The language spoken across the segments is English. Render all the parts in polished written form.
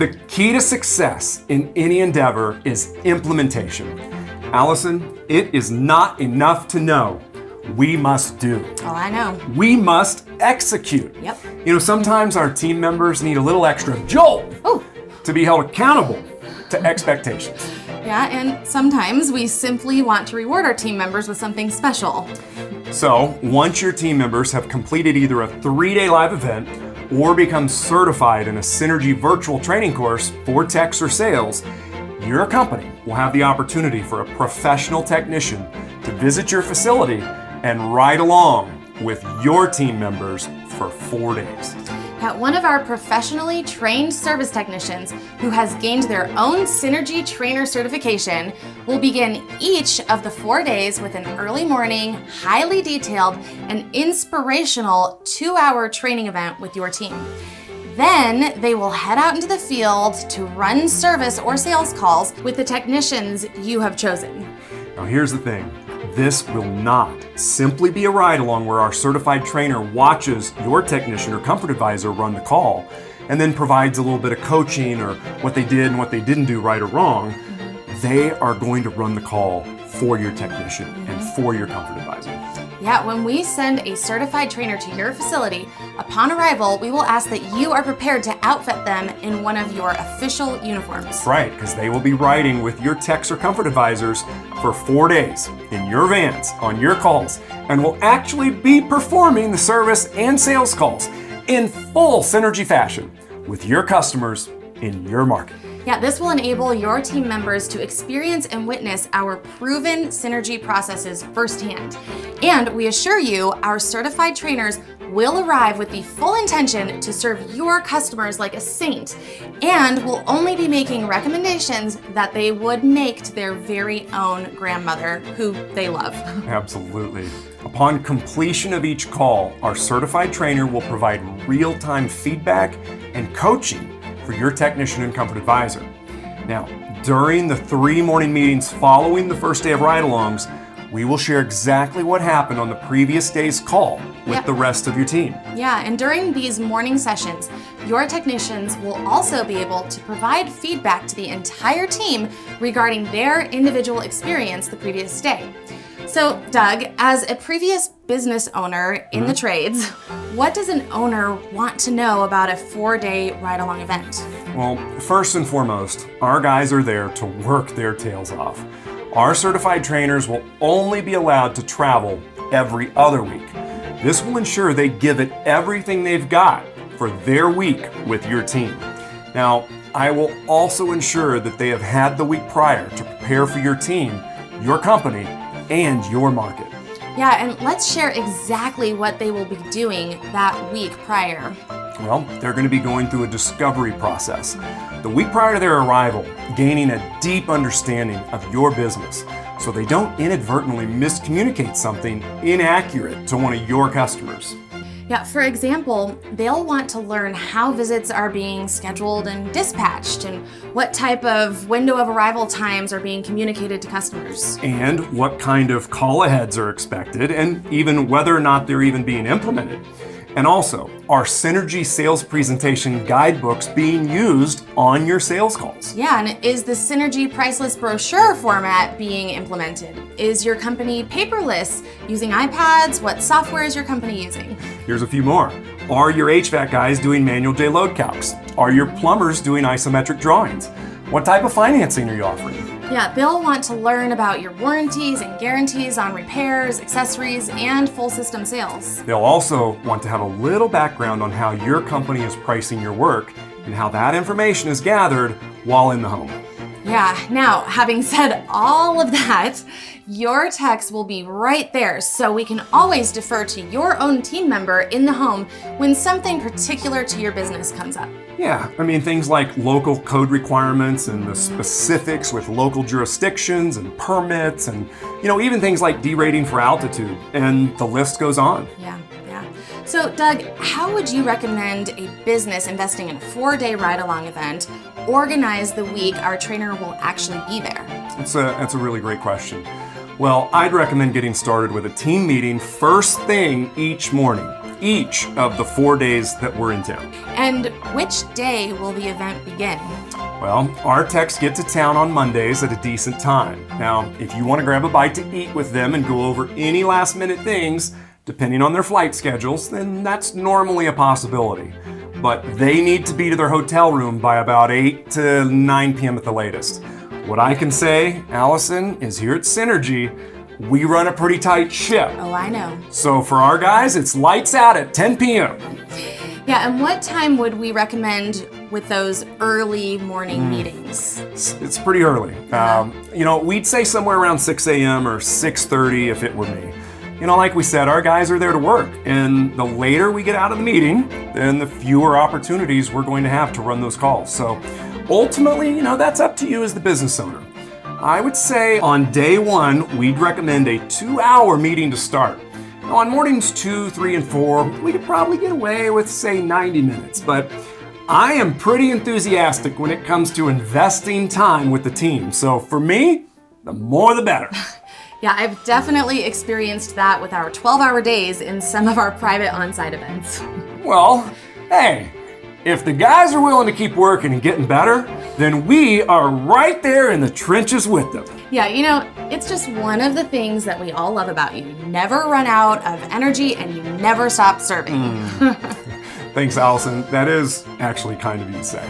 The key to success in any endeavor is implementation. Allison, it is not enough to know. We must do. Oh, I know. We must execute. Yep. Sometimes our team members need a little extra jolt to be held accountable to expectations. Yeah, and sometimes we simply want to reward our team members with something special. So, once your team members have completed either a 3-day live event or become certified in a Synergy virtual training course for techs or sales, your company will have the opportunity for a professional technician to visit your facility and ride along with your team members for 4 days. Now, one of our professionally trained service technicians who has gained their own Synergy trainer certification will begin each of the 4 days with an early morning, highly detailed, and inspirational 2-hour training event with your team. Then they will head out into the field to run service or sales calls with the technicians you have chosen. Now here's the thing. This will not simply be a ride-along where our certified trainer watches your technician or comfort advisor run the call and then provides a little bit of coaching or what they did and what they didn't do right or wrong. They are going to run the call for your technician and for your comfort advisor. Yeah, when we send a certified trainer to your facility, upon arrival, we will ask that you are prepared to outfit them in one of your official uniforms. Right, because they will be riding with your techs or comfort advisors for 4 days in your vans, on your calls, and will actually be performing the service and sales calls in full Synergy fashion with your customers in your market. Yeah, this will enable your team members to experience and witness our proven Synergy processes firsthand. And we assure you, our certified trainers will arrive with the full intention to serve your customers like a saint and will only be making recommendations that they would make to their very own grandmother, who they love. Absolutely. Upon completion of each call, our certified trainer will provide real-time feedback and coaching for your technician and comfort advisor. Now, during the 3 morning meetings following the first day of ride-alongs, we will share exactly what happened on the previous day's call with the rest of your team. Yeah, and during these morning sessions, your technicians will also be able to provide feedback to the entire team regarding their individual experience the previous day. So, Doug, as a previous business owner in the trades, what does an owner want to know about a 4-day ride-along event? Well, first and foremost, our guys are there to work their tails off. Our certified trainers will only be allowed to travel every other week. This will ensure they give it everything they've got for their week with your team. Now, I will also ensure that they have had the week prior to prepare for your team, your company, and your market. Yeah, and let's share exactly what they will be doing that week prior. Well, they're going to be going through a discovery process. The week prior to their arrival, gaining a deep understanding of your business so they don't inadvertently miscommunicate something inaccurate to one of your customers. Yeah, for example, they'll want to learn how visits are being scheduled and dispatched and what type of window of arrival times are being communicated to customers. And what kind of call aheads are expected and even whether or not they're even being implemented. And also, are Synergy sales presentation guidebooks being used on your sales calls? Yeah, and is the Synergy price list brochure format being implemented? Is your company paperless, using iPads? What software is your company using? Here's a few more. Are your HVAC guys doing manual J-load calcs? Are your plumbers doing isometric drawings? What type of financing are you offering? Yeah, they'll want to learn about your warranties and guarantees on repairs, accessories, and full system sales. They'll also want to have a little background on how your company is pricing your work and how that information is gathered while in the home. Yeah, now, having said all of that, your techs will be right there, so we can always defer to your own team member in the home when something particular to your business comes up. Yeah, I mean things like local code requirements and the specifics with local jurisdictions and permits and, even things like derating for altitude, and the list goes on. Yeah. So, Doug, how would you recommend a business investing in a 4-day ride-along event organize the week our trainer will actually be there? That's a really great question. Well, I'd recommend getting started with a team meeting first thing each morning. each of the 4 days that we're in town. And which day will the event begin? Well, our techs get to town on Mondays at a decent time. Now, if you want to grab a bite to eat with them and go over any last minute things, depending on their flight schedules, then that's normally a possibility. But they need to be to their hotel room by about 8 to 9 p.m. at the latest. What I can say, Allison, is here at Synergy, we run a pretty tight ship. Oh, I know. So for our guys, it's lights out at 10 p.m. Yeah, and what time would we recommend with those early morning meetings? It's pretty early. We'd say somewhere around 6 a.m. or 6:30 if it were me. Like we said, our guys are there to work, and the later we get out of the meeting, then the fewer opportunities we're going to have to run those calls. So ultimately, that's up to you as the business owner. I would say on day one, we'd recommend a 2-hour meeting to start. Now, on mornings 2, 3, and 4, we could probably get away with, say, 90 minutes, but I am pretty enthusiastic when it comes to investing time with the team. So for me, the more the better. Yeah, I've definitely experienced that with our 12-hour days in some of our private on-site events. Well, hey, if the guys are willing to keep working and getting better, then we are right there in the trenches with them. Yeah, it's just one of the things that we all love about you. You never run out of energy and you never stop serving. Thanks, Allison. That is actually kind of you to say.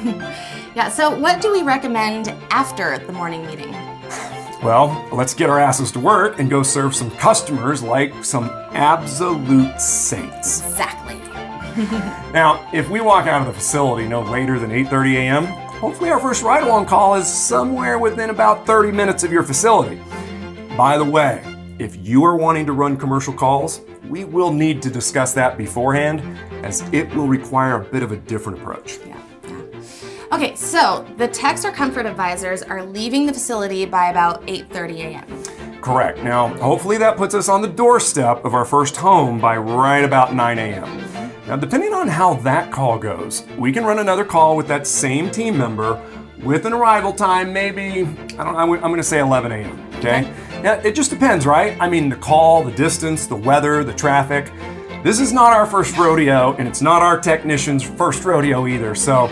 Yeah, so what do we recommend after the morning meeting? Well, let's get our asses to work and go serve some customers like some absolute saints. Exactly. Now, if we walk out of the facility no later than 8:30 a.m., hopefully our first ride-along call is somewhere within about 30 minutes of your facility. By the way, if you are wanting to run commercial calls, we will need to discuss that beforehand, as it will require a bit of a different approach. Yeah. Okay, so the techs or comfort advisors are leaving the facility by about 8:30 a.m. Correct. Now, hopefully that puts us on the doorstep of our first home by right about 9 a.m. Now, depending on how that call goes, we can run another call with that same team member with an arrival time, maybe, I'm going to say 11 a.m., okay? Yeah, it just depends, right? I mean, the call, the distance, the weather, the traffic. This is not our first rodeo, and it's not our technician's first rodeo either. So,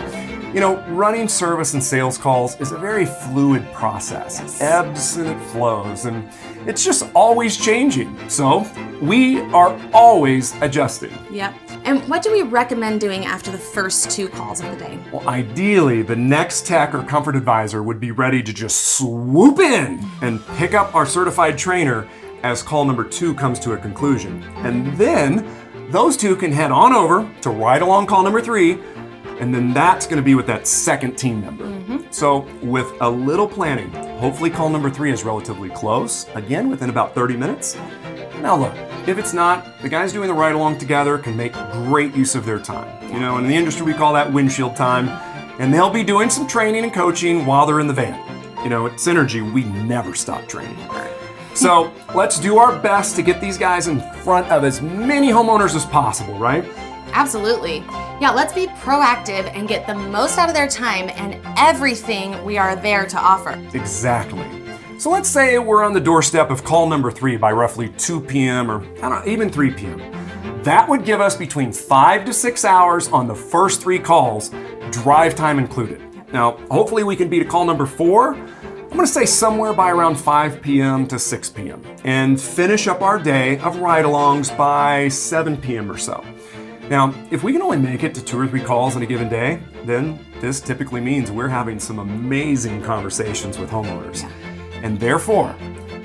running service and sales calls is a very fluid process. It ebbs and it flows, and it's just always changing. So we are always adjusting. Yep. And what do we recommend doing after the first 2 calls of the day? Well, ideally, the next tech or comfort advisor would be ready to just swoop in and pick up our certified trainer as call number 2 comes to a conclusion. And then those 2 can head on over to ride-along call number 3, and then that's going to be with that second team member. So with a little planning, hopefully call number 3 is relatively close, again, within about 30 minutes. Now look, if it's not, the guys doing the ride-along together can make great use of their time. In the industry we call that windshield time, and they'll be doing some training and coaching while they're in the van. At Synergy, we never stop training. So let's do our best to get these guys in front of as many homeowners as possible, right? Absolutely. Yeah, let's be proactive and get the most out of their time and everything we are there to offer. Exactly. So let's say we're on the doorstep of call number 3 by roughly 2 p.m. or even 3 p.m. That would give us between 5 to 6 hours on the first 3 calls, drive time included. Now, hopefully we can be to call number 4. I'm going to say somewhere by around 5 p.m. to 6 p.m. and finish up our day of ride-alongs by 7 p.m. or so. Now, if we can only make it to 2 or 3 calls in a given day, then this typically means we're having some amazing conversations with homeowners, and therefore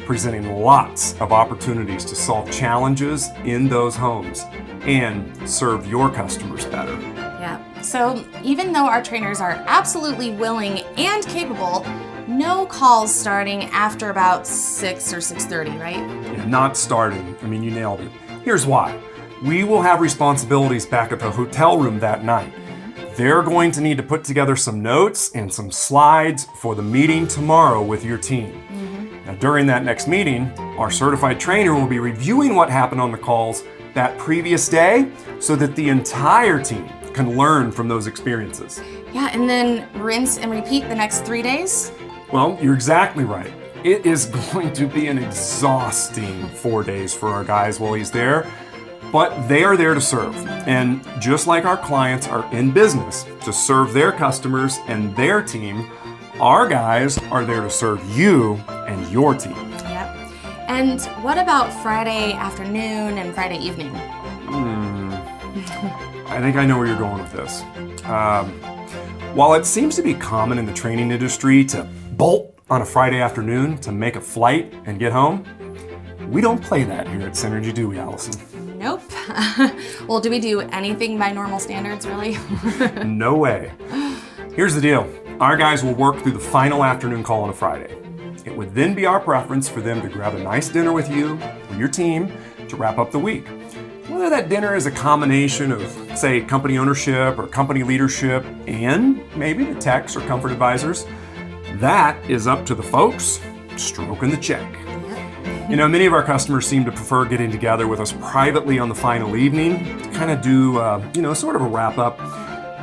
presenting lots of opportunities to solve challenges in those homes and serve your customers better. Yeah, so even though our trainers are absolutely willing and capable, no calls starting after about 6 or 6:30, right? Yeah, not starting. You nailed it. Here's why. We will have responsibilities back at the hotel room that night. They're going to need to put together some notes and some slides for the meeting tomorrow with your team. Now, during that next meeting, our certified trainer will be reviewing what happened on the calls that previous day so that the entire team can learn from those experiences. Yeah, and then rinse and repeat the next 3 days? Well, you're exactly right. It is going to be an exhausting 4 days for our guys while he's there. but they are there to serve. And just like our clients are in business to serve their customers and their team, our guys are there to serve you and your team. Yep. And what about Friday afternoon and Friday evening? I think I know where you're going with this. While it seems to be common in the training industry to bolt on a Friday afternoon to make a flight and get home, we don't play that here at Synergy, do we, Allison? Nope. Well, do we do anything by normal standards, really? No way. Here's the deal. Our guys will work through the final afternoon call on a Friday. It would then be our preference for them to grab a nice dinner with you or your team to wrap up the week. Whether that dinner is a combination of, say, company ownership or company leadership and maybe the techs or comfort advisors, that is up to the folks stroking the check. You know, many of our customers seem to prefer getting together with us privately on the final evening to kind of do, sort of a wrap up,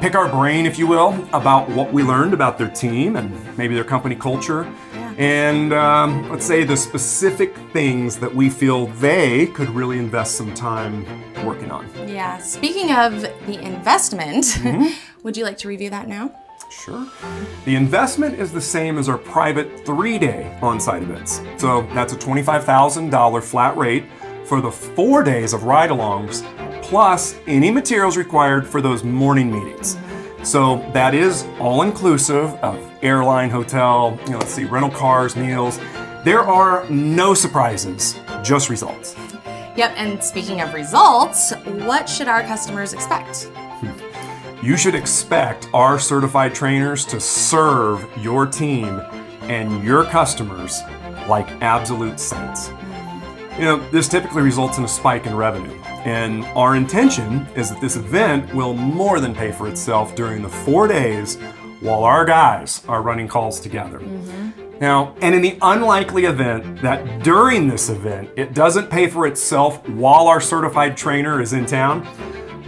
pick our brain, if you will, about what we learned about their team and maybe their company culture. And let's say the specific things that we feel they could really invest some time working on. Yeah, speaking of the investment, would you like to review that now? Sure. The investment is the same as our private 3-day on-site events. So that's a $25,000 flat rate for the 4 days of ride-alongs, plus any materials required for those morning meetings. So that is all-inclusive of airline, hotel, rental cars, meals. There are no surprises, just results. Yep, and speaking of results, what should our customers expect? You should expect our certified trainers to serve your team and your customers like absolute saints. This typically results in a spike in revenue. And our intention is that this event will more than pay for itself during the 4 days while our guys are running calls together. Now, and in the unlikely event that during this event, it doesn't pay for itself while our certified trainer is in town,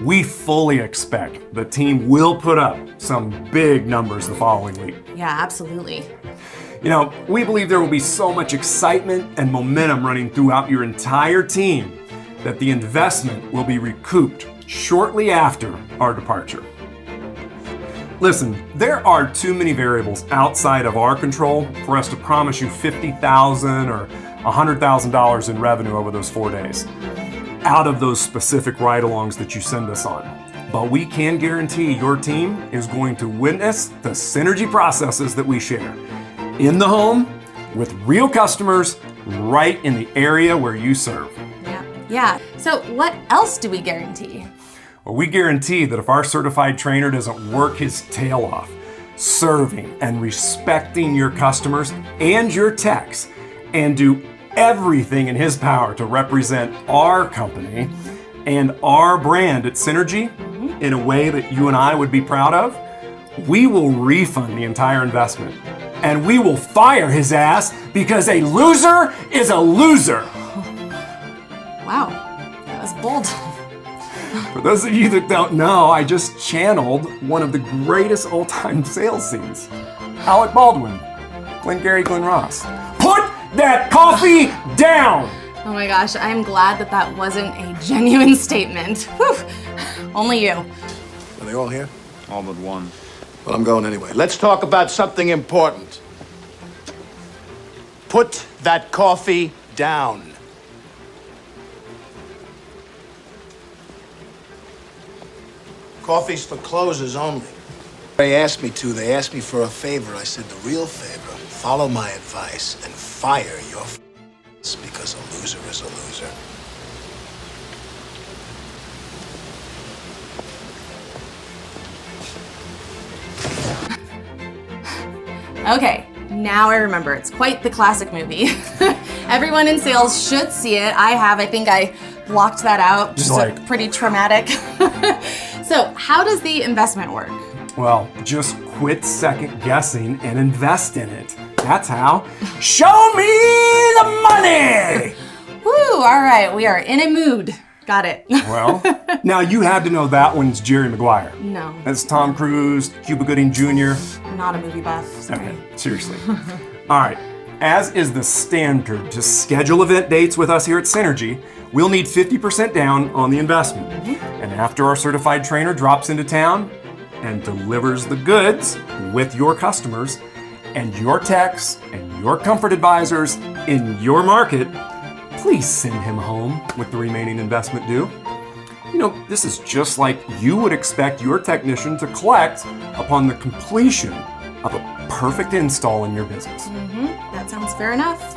we fully expect the team will put up some big numbers the following week. Yeah, absolutely. We believe there will be so much excitement and momentum running throughout your entire team that the investment will be recouped shortly after our departure. Listen, there are too many variables outside of our control for us to promise you $50,000 or $100,000 in revenue over those 4 days out of those specific ride-alongs that you send us on. But we can guarantee your team is going to witness the synergy processes that we share in the home with real customers right in the area where you serve. Yeah. So what else do we guarantee? Well, we guarantee that if our certified trainer doesn't work his tail off, serving and respecting your customers and your techs, and do everything in his power to represent our company and our brand at Synergy in a way that you and I would be proud of, we will refund the entire investment. And we will fire his ass because a loser is a loser. Wow, that was bold. For those of you that don't know, I just channeled one of the greatest all-time sales scenes. Alec Baldwin, Glengarry Glen Ross. Put that coffee down! Oh my gosh, I'm glad that wasn't a genuine statement. Whew. Only you. Are they all here? All but one. Well, I'm going anyway. Let's talk about something important. Put that coffee down. Coffee's for closers only. They asked me to. They asked me for a favor. I said the real favor. Follow my advice and fire your because a loser is a loser. Okay, now I remember. It's quite the classic movie. Everyone in sales should see it. I think I blocked that out. Just pretty traumatic. So, how does the investment work? Well, just quit second guessing and invest in it. That's how. Show me the money! Woo, all right, we are in a mood. Got it. Well, now you had to know that one's Jerry Maguire. No. That's Tom Cruise, Cuba Gooding Jr. Not a movie buff, sorry. Okay, seriously. All right, as is the standard to schedule event dates with us here at Synergy, we'll need 50% down on the investment. And after our certified trainer drops into town and delivers the goods with your customers and your techs and your comfort advisors in your market, please send him home with the remaining investment due. You know, this is just like you would expect your technician to collect upon the completion of a perfect install in your business. That sounds fair enough.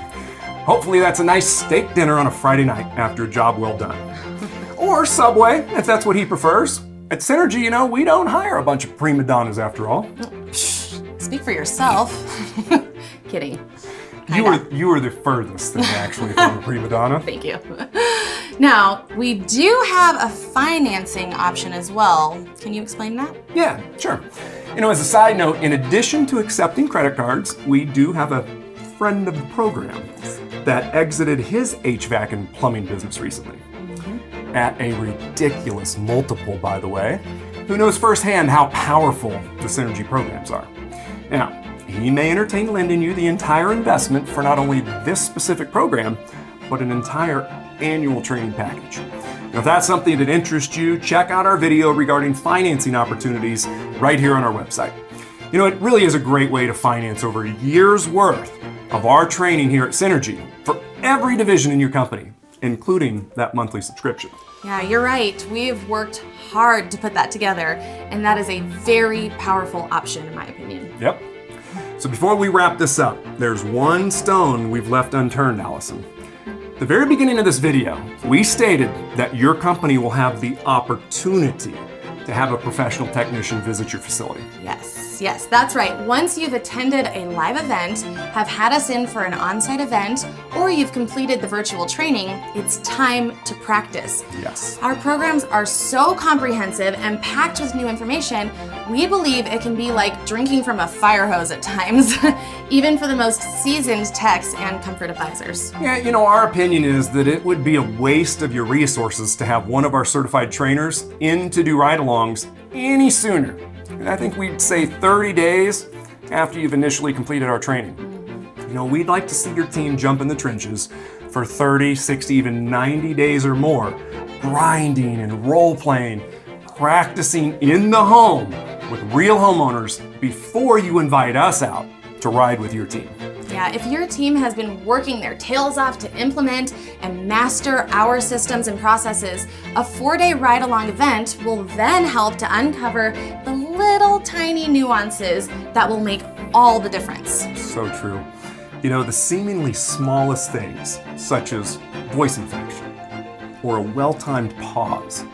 Hopefully that's a nice steak dinner on a Friday night after a job well done. Or Subway, if that's what he prefers. At Synergy, you know, we don't hire a bunch of prima donnas after all. Speak for yourself. Kidding. You were the furthest thing actually from a prima donna. Thank you. Now, we do have a financing option as well. Can you explain that? Yeah, sure. You know, as a side note, in addition to accepting credit cards, we do have a friend of the program that exited his HVAC and plumbing business recently. At a ridiculous multiple, by the way, who knows firsthand how powerful the Synergy programs are. Now, he may entertain lending you the entire investment for not only this specific program, but an entire annual training package. Now, if that's something that interests you, check out our video regarding financing opportunities right here on our website. You know, it really is a great way to finance over a year's worth of our training here at Synergy for every division in your company, including that monthly subscription. Yeah, you're right. We've worked hard to put that together, and that is a very powerful option, in my opinion. Yep. So before we wrap this up, there's one stone we've left unturned, Allison. At the very beginning of this video, we stated that your company will have the opportunity to have a professional technician visit your facility. Yes, that's right. Once you've attended a live event, have had us in for an on-site event, or you've completed the virtual training, it's time to practice. Yes. Our programs are so comprehensive and packed with new information, we believe it can be like drinking from a fire hose at times, even for the most seasoned techs and comfort advisors. Yeah, you know, our opinion is that it would be a waste of your resources to have one of our certified trainers in to do ride-alongs any sooner. And I think we'd say 30 days after you've initially completed our training. You know, we'd like to see your team jump in the trenches for 30, 60, even 90 days or more, grinding and role-playing, practicing in the home with real homeowners before you invite us out to ride with your team. Yeah, if your team has been working their tails off to implement and master our systems and processes, a 4-day ride-along event will then help to uncover the little tiny nuances that will make all the difference. So true. You know, the seemingly smallest things, such as voice inflection or a well-timed pause,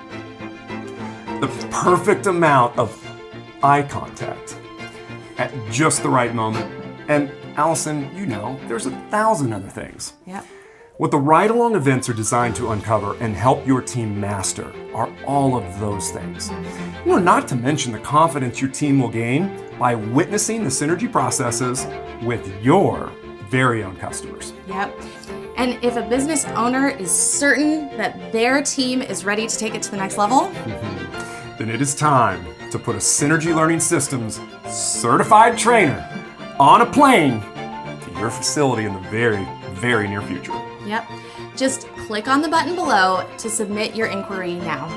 the perfect amount of eye contact at just the right moment, and Allison, you know, there's 1,000 other things. Yep. What the ride-along events are designed to uncover and help your team master are all of those things. You know, not to mention the confidence your team will gain by witnessing the Synergy processes with your very own customers. Yep. And if a business owner is certain that their team is ready to take it to the next level, then it is time to put a Synergy Learning Systems certified trainer on a plane to your facility in the very, very near future. yep, just click on the button below to submit your inquiry now.